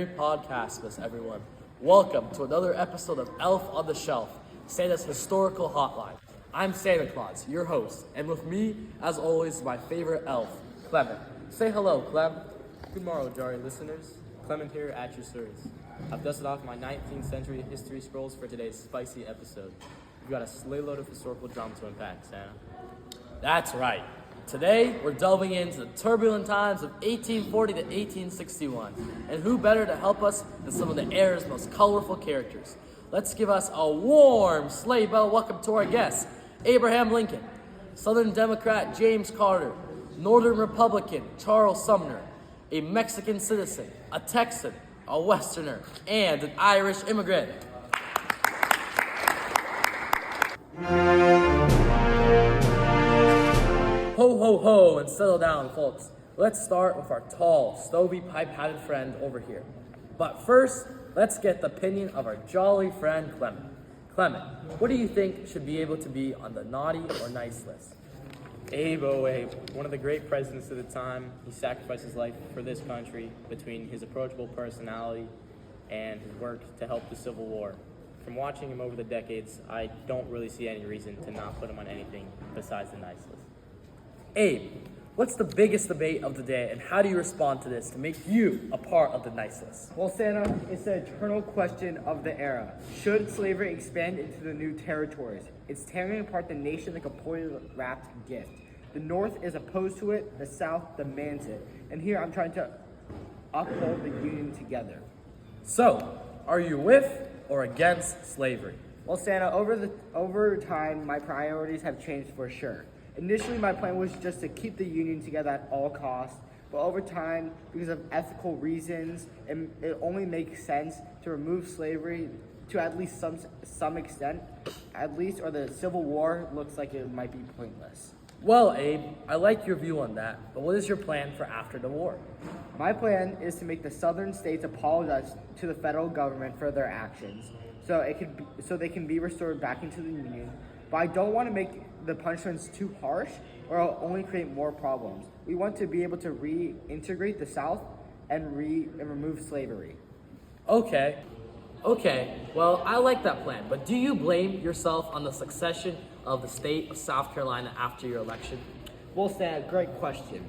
Merry Podcastmas, everyone. Welcome to another episode of Elf on the Shelf, Santa's historical hotline. I'm Santa Claus, your host, and with me, as always, my favorite elf, Clement. Say hello, Clem. Good morrow, Jari listeners. Clement here at your service. I've dusted off my 19th century history scrolls for today's spicy episode. We've got a sleigh load of historical drama to unpack, Santa. That's right. Today, we're delving into the turbulent times of 1840 to 1861. And who better to help us than some of the era's most colorful characters? Let's give us a warm sleigh bell welcome to our guests. Abraham Lincoln, Southern Democrat James Carter, Northern Republican Charles Sumner, a Mexican citizen, a Texan, a Westerner, and an Irish immigrant. Ho, ho, ho, and settle down, folks. Let's start with our tall, stovey, pipe-hatted friend over here. But first, let's get the opinion of our jolly friend, Clement. Clement, what do you think should be able to be on the naughty or nice list? Abe, oh Abe, one of the great presidents of the time. He sacrificed his life for this country between his approachable personality and his work to help the Civil War. From watching him over the decades, I don't really see any reason to not put him on anything besides the nice list. Abe, what's the biggest debate of the day, and how do you respond to this to make you a part of the nice list? Well, Santa, it's the eternal question of the era. Should slavery expand into the new territories? It's tearing apart the nation like a poorly wrapped gift. The North is opposed to it, the South demands it. And here I'm trying to uphold the Union together. So, are you with or against slavery? Well, Santa, over time, my priorities have changed for sure. Initially, my plan was just to keep the Union together at all costs, but over time, because of ethical reasons, it only makes sense to remove slavery to at least some extent, or the Civil War looks like it might be pointless. Well, Abe, I like your view on that, but what is your plan for after the war? My plan is to make the southern states apologize to the federal government for their actions, so they can be restored back into the Union. But I don't want to make the punishments too harsh, or it'll only create more problems. We want to be able to reintegrate the South and remove slavery. Okay, well, I like that plan, but do you blame yourself on the succession of the state of South Carolina after your election? Well, Stan, great question.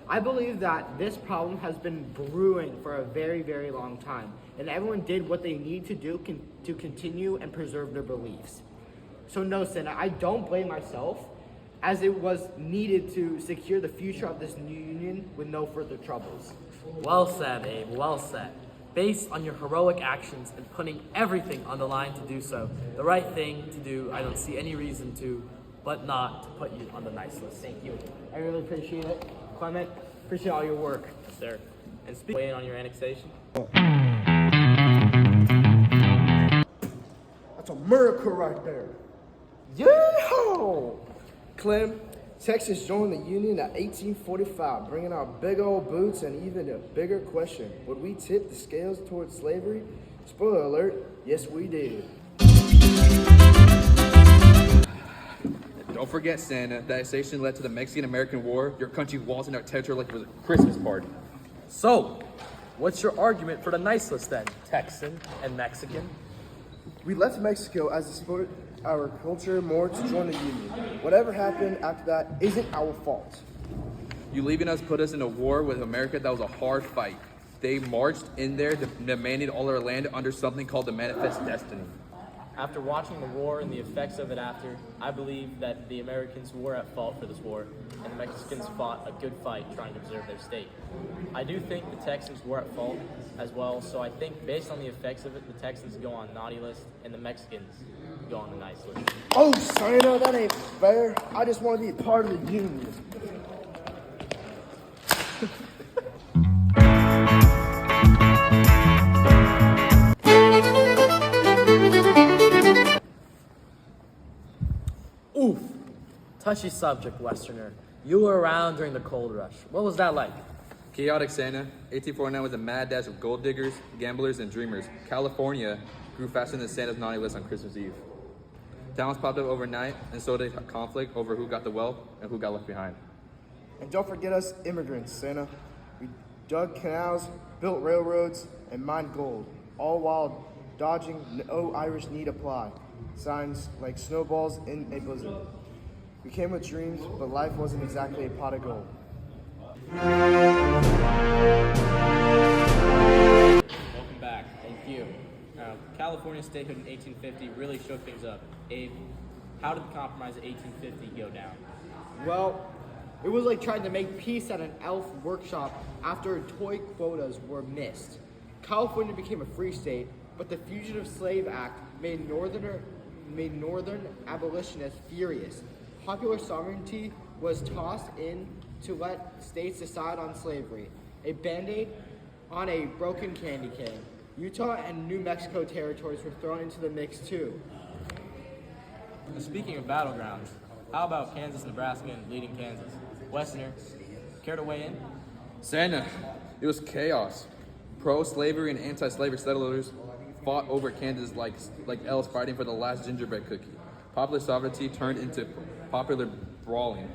I believe that this problem has been brewing for a very, very long time, and everyone did what they need to do to continue and preserve their beliefs. So no, Santa, I don't blame myself, as it was needed to secure the future of this new union with no further troubles. Well said, Abe, well said. Based on your heroic actions and putting everything on the line to do so, the right thing to do, I don't see any reason to, but not to put you on the nice list. Thank you. I really appreciate it. Clement, appreciate all your work. Yes, sir. And weigh in on your annexation. That's America right there. Yeehaw! Clem, Texas joined the Union at 1845, bringing our big old boots and even a bigger question. Would we tip the scales towards slavery? Spoiler alert, yes we did. Don't forget, Santa, that annexation led to the Mexican-American War. Your country waltzed in our territory like it was a Christmas party. So, what's your argument for the nice list then, Texan and Mexican? We left Mexico as a support our culture more to join the Union. Whatever happened after that isn't our fault. You leaving us put us in a war with America that was a hard fight. They marched in there, demanded all our land under something called the Manifest Destiny. After watching the war and the effects of it after, I believe that the Americans were at fault for this war, and the Mexicans fought a good fight trying to preserve their state. I do think the Texans were at fault as well, so I think based on the effects of it, the Texans go on naughty list, and the Mexicans go on the nice list. Oh, Santa, that ain't fair. I just want to be a part of the Union. Oof, touchy subject, Westerner. You were around during the Gold Rush. What was that like? Chaotic Santa. 1849 was a mad dash of gold diggers, gamblers, and dreamers. California grew faster than Santa's naughty list on Christmas Eve. Towns popped up overnight, and so did conflict over who got the wealth and who got left behind. And don't forget us immigrants, Santa. dug canals, built railroads, and mined gold, all while dodging "No Irish Need Apply" signs like snowballs in a blizzard. We came with dreams, but life wasn't exactly a pot of gold. Welcome back. Thank you. California statehood in 1850 really shook things up. Abe, how did the compromise of 1850 go down? Well, it was like trying to make peace at an elf workshop after toy quotas were missed. California became a free state, but the Fugitive Slave Act made northern abolitionists furious. Popular sovereignty was tossed in to let states decide on slavery, a band-aid on a broken candy cane. Utah and New Mexico territories were thrown into the mix too. And speaking of battlegrounds, how about Kansas, Nebraska, and leading Kansas? Westerner, care to weigh in? Santa, it was chaos. Pro-slavery and anti-slavery settlers fought over Kansas like elves fighting for the last gingerbread cookie. Popular sovereignty turned into popular brawling.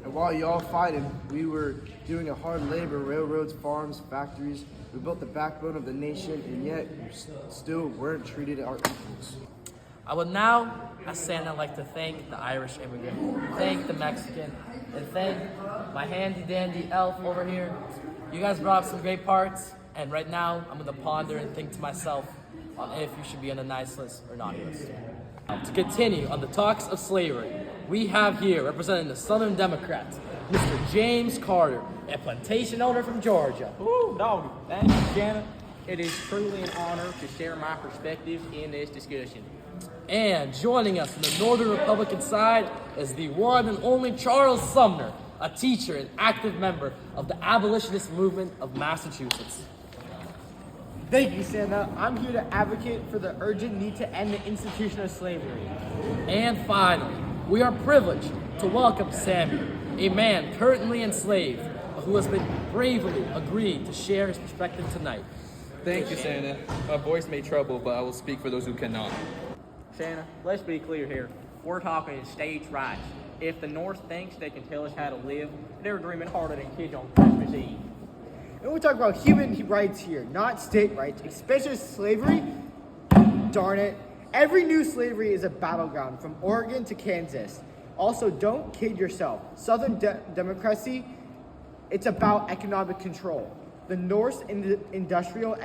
And while y'all fighting, we were doing a hard labor, railroads, farms, factories. We built the backbone of the nation, and yet we still weren't treated our equals. I would now, as Santa, like to thank the Irish immigrant, thank the Mexican, and thank my handy-dandy elf over here. You guys brought up some great parts, and right now I'm going to ponder and think to myself on if you should be on the nice list or naughty list. To continue on the talks of slavery, we have here, representing the Southern Democrats, Mr. James Carter, a plantation owner from Georgia. Woo, dog. Thank you, Shanna. It is truly an honor to share my perspective in this discussion. And joining us from the Northern Republican side is the one and only Charles Sumner, a teacher and active member of the abolitionist movement of Massachusetts. Thank you, Santa. I'm here to advocate for the urgent need to end the institution of slavery. And finally, we are privileged to welcome Samuel, a man currently enslaved, who has been bravely agreed to share his perspective tonight. Thank you, Santa. My voice may trouble, but I will speak for those who cannot. Shanna, let's be clear here. We're talking states' rights. If the North thinks they can tell us how to live, they're dreaming harder than kids on Christmas Eve. And we talk about human rights here, not state rights, especially slavery. Darn it. Every new slavery is a battleground, from Oregon to Kansas. Also, don't kid yourself. Southern democracy, it's about economic control. The North's industrial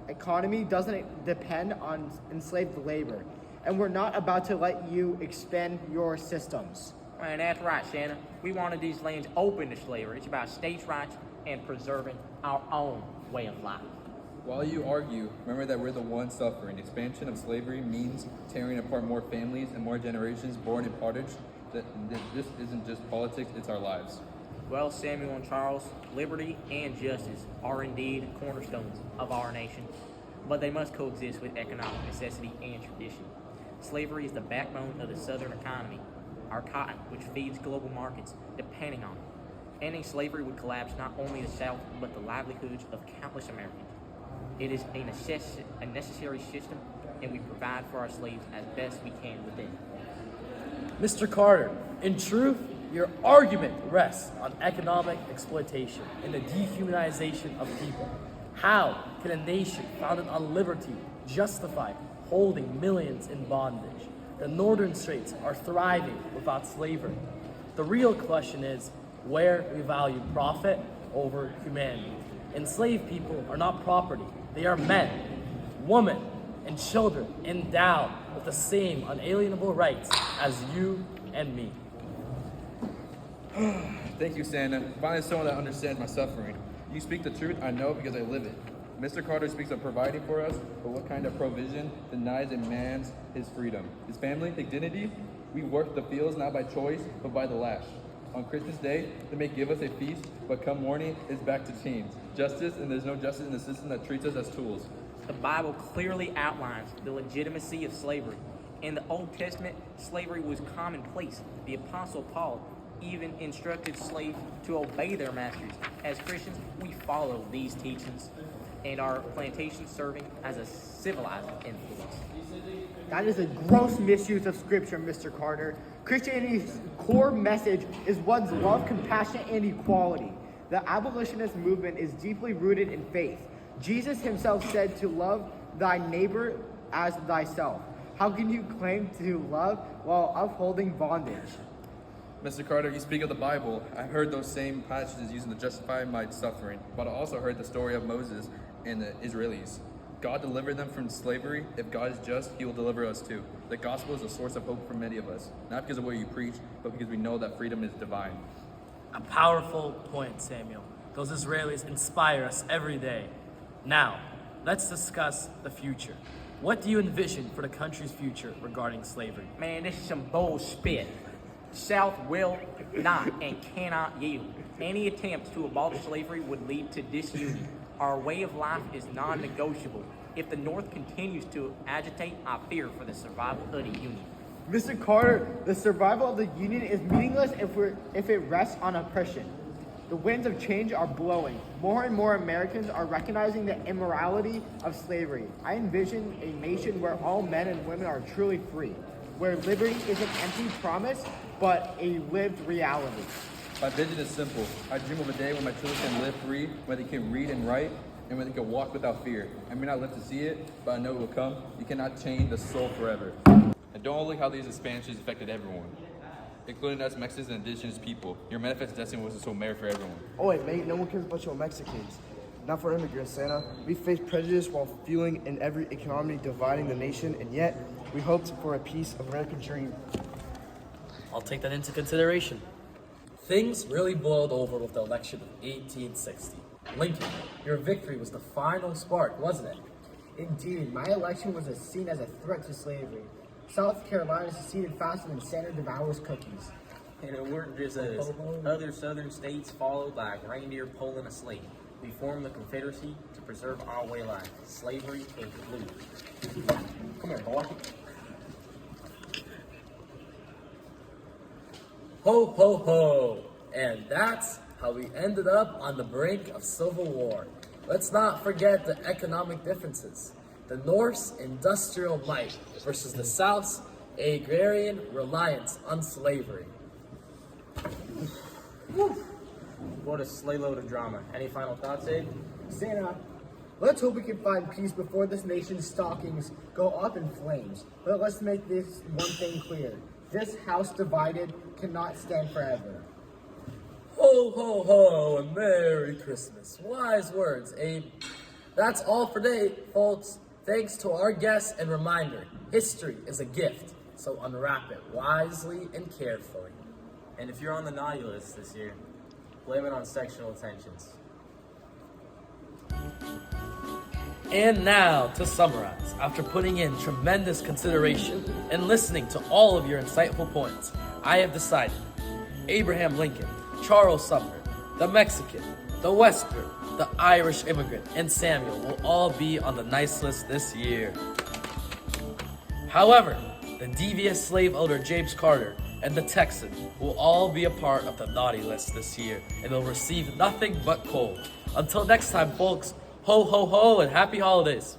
economy doesn't depend on enslaved labor. And we're not about to let you expand your systems. And that's right, Shanna. We wanted these lands open to slavery. It's about states' rights and preserving our own way of life. While you argue, remember that we're the ones suffering. Expansion of slavery means tearing apart more families and more generations born in pottage. This isn't just politics, it's our lives. Well, Samuel and Charles, liberty and justice are indeed cornerstones of our nation, but they must coexist with economic necessity and tradition. Slavery is the backbone of the Southern economy. Our cotton, which feeds global markets, depending on it. Ending slavery would collapse not only the South, but the livelihoods of countless Americans. It is a necessary system, and we provide for our slaves as best we can within. Mr. Carter, in truth, your argument rests on economic exploitation and the dehumanization of people. How can a nation founded on liberty justify holding millions in bondage? The northern states are thriving without slavery. The real question is where we value profit over humanity. Enslaved people are not property. They are men, women, and children endowed with the same unalienable rights as you and me. Thank you, Santa. Finally, someone that understands my suffering. You speak the truth, I know, because I live it. Mr. Carter speaks of providing for us, but what kind of provision denies a man his freedom? His family, his dignity? We work the fields not by choice, but by the lash. On Christmas Day, they may give us a feast, but come morning, it's back to chains. Justice, and there's no justice in the system that treats us as tools. The Bible clearly outlines the legitimacy of slavery. In the Old Testament, slavery was commonplace. The Apostle Paul even instructed slaves to obey their masters. As Christians, we follow these teachings and our plantation serving as a civilizing influence. That is a gross misuse of Scripture, Mr. Carter. Christianity's core message is one's love, compassion, and equality. The abolitionist movement is deeply rooted in faith. Jesus himself said to love thy neighbor as thyself. How can you claim to love while upholding bondage? Mr. Carter, you speak of the Bible. I've heard those same passages used to justify my suffering, but I also heard the story of Moses and the Israelis. God delivered them from slavery. If God is just, he will deliver us too. The gospel is a source of hope for many of us, not because of what you preach, but because we know that freedom is divine. A powerful point, Samuel. Those Israelis inspire us every day. Now, let's discuss the future. What do you envision for the country's future regarding slavery? Man, this is some bullshit. The South will not and cannot yield. Any attempt to abolish slavery would lead to disunion. Our way of life is non-negotiable. If the North continues to agitate, I fear for the survival of the Union. Mr. Carter, the survival of the Union is meaningless if it rests on oppression. The winds of change are blowing. More and more Americans are recognizing the immorality of slavery. I envision a nation where all men and women are truly free, where liberty is an empty promise, but a lived reality. My vision is simple. I dream of a day when my children can live free, when they can read and write, and when they can walk without fear. I may not live to see it, but I know it will come. You cannot change the soul forever. And don't look how these expansions affected everyone, including us Mexicans and indigenous people. Your manifest destiny was so merit for everyone. Oh wait, mate, no one cares about your Mexicans. Not for immigrants, Santa. We face prejudice while fueling in every economy dividing the nation, and yet we hoped for a piece of American dream. I'll take that into consideration. Things really boiled over with the election of 1860. Lincoln, your victory was the final spark, wasn't it? Indeed, my election was seen as a threat to slavery. South Carolina seceded faster than Santa devours cookies. And it weren't just us. Other southern states followed like reindeer pulling a sleigh. We formed the Confederacy to preserve our way of life, slavery included. Come here, boy. Ho, ho, ho! And that's how we ended up on the brink of civil war. Let's not forget the economic differences. The North's industrial might versus the South's agrarian reliance on slavery. What a sleigh load of drama. Any final thoughts, Abe? Santa, let's hope we can find peace before this nation's stockings go up in flames. But let's make this one thing clear. This house divided cannot stand forever. Ho, ho, ho, and Merry Christmas. Wise words, Abe. That's all for today, folks. Thanks to our guests and reminder, history is a gift, so unwrap it wisely and carefully. And if you're on the naughty list this year, blame it on sectional tensions. And now, to summarize, after putting in tremendous consideration and listening to all of your insightful points, I have decided Abraham Lincoln, Charles Sumner, the Mexican, the Western, the Irish immigrant, and Samuel will all be on the nice list this year. However, the devious slave owner James Carter and the Texan will all be a part of the naughty list this year and will receive nothing but coal. Until next time, folks, ho ho ho and happy holidays.